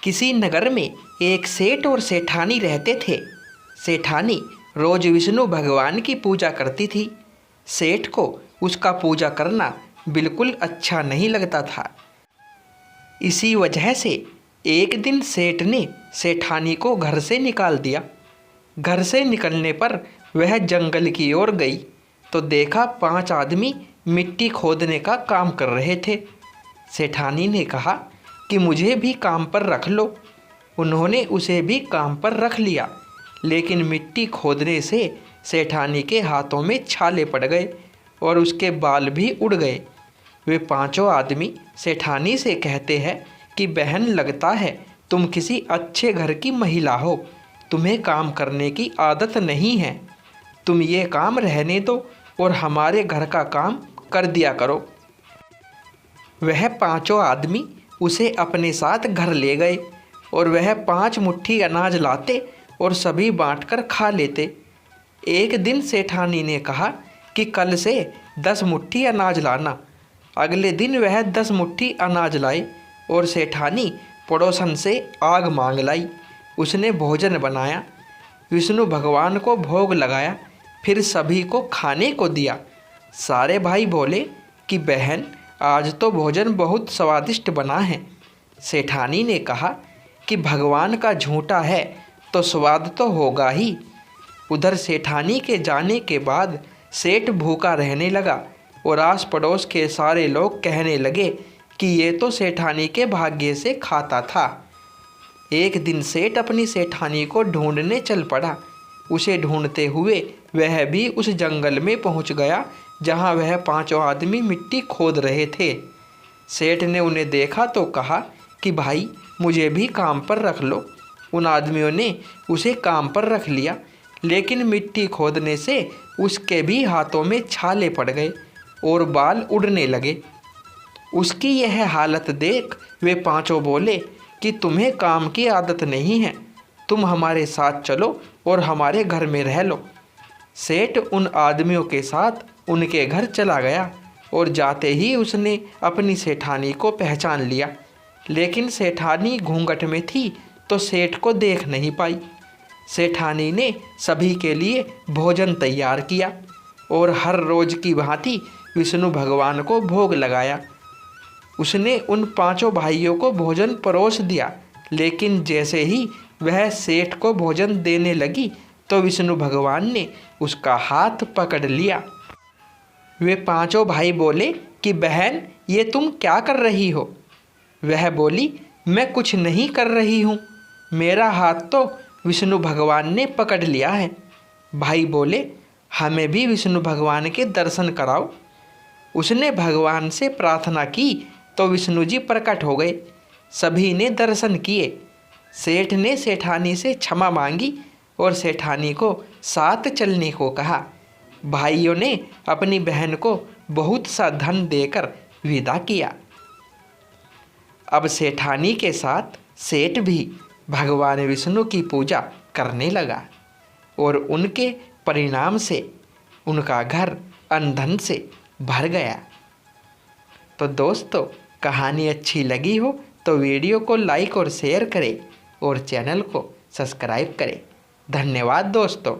किसी नगर में एक सेठ और सेठानी रहते थे। सेठानी रोज विष्णु भगवान की पूजा करती थी। सेठ को उसका पूजा करना बिल्कुल अच्छा नहीं लगता था। इसी वजह से एक दिन सेठ ने सेठानी को घर से निकाल दिया। घर से निकलने पर वह जंगल की ओर गई तो देखा 5 आदमी मिट्टी खोदने का काम कर रहे थे। सेठानी ने कहा कि मुझे भी काम पर रख लो। उन्होंने उसे भी काम पर रख लिया, लेकिन मिट्टी खोदने से सेठानी के हाथों में छाले पड़ गए और उसके बाल भी उड़ गए। वे 5 आदमी सेठानी से कहते हैं कि बहन, लगता है तुम किसी अच्छे घर की महिला हो, तुम्हें काम करने की आदत नहीं है। तुम ये काम रहने दो और हमारे घर का काम कर दिया करो। वह 5 आदमी उसे अपने साथ घर ले गए और वह 5 मुट्ठी अनाज लाते और सभी बांटकर खा लेते। एक दिन सेठानी ने कहा कि कल से 10 मुट्ठी अनाज लाना। अगले दिन वह 10 मुट्ठी अनाज लाए और सेठानी पड़ोसन से आग मांग लाई। उसने भोजन बनाया, विष्णु भगवान को भोग लगाया, फिर सभी को खाने को दिया। सारे भाई बोले कि बहन, आज तो भोजन बहुत स्वादिष्ट बना है। सेठानी ने कहा कि भगवान का झूठा है तो स्वाद तो होगा ही। उधर सेठानी के जाने के बाद सेठ भूखा रहने लगा और आस पड़ोस के सारे लोग कहने लगे कि ये तो सेठानी के भाग्य से खाता था। एक दिन सेठ अपनी सेठानी को ढूंढने चल पड़ा। उसे ढूंढते हुए वह भी उस जंगल में पहुंच गया जहां वह 5 आदमी मिट्टी खोद रहे थे। सेठ ने उन्हें देखा तो कहा कि भाई, मुझे भी काम पर रख लो। उन आदमियों ने उसे काम पर रख लिया, लेकिन मिट्टी खोदने से उसके भी हाथों में छाले पड़ गए और बाल उड़ने लगे। उसकी यह हालत देख वे 5 बोले कि तुम्हें काम की आदत नहीं है, तुम हमारे साथ चलो और हमारे घर में रह लो। सेठ उन आदमियों के साथ उनके घर चला गया और जाते ही उसने अपनी सेठानी को पहचान लिया, लेकिन सेठानी घूंघट में थी तो सेठ को देख नहीं पाई। सेठानी ने सभी के लिए भोजन तैयार किया और हर रोज की भांति विष्णु भगवान को भोग लगाया। उसने उन 5 भाइयों को भोजन परोस दिया, लेकिन जैसे ही वह सेठ को भोजन देने लगी तो विष्णु भगवान ने उसका हाथ पकड़ लिया। वे 5 भाई बोले कि बहन, ये तुम क्या कर रही हो? वह बोली, मैं कुछ नहीं कर रही हूँ, मेरा हाथ तो विष्णु भगवान ने पकड़ लिया है। भाई बोले, हमें भी विष्णु भगवान के दर्शन कराओ। उसने भगवान से प्रार्थना की तो विष्णु जी प्रकट हो गए। सभी ने दर्शन किए। सेठ ने सेठानी से क्षमा मांगी और सेठानी को साथ चलने को कहा। भाइयों ने अपनी बहन को बहुत सा धन देकर विदा किया। अब सेठानी के साथ सेठ भी भगवान विष्णु की पूजा करने लगा और उनके परिणाम से उनका घर अन्न धन से भर गया। तो दोस्तों, कहानी अच्छी लगी हो तो वीडियो को लाइक और शेयर करें और चैनल को सब्सक्राइब करें। धन्यवाद दोस्तों।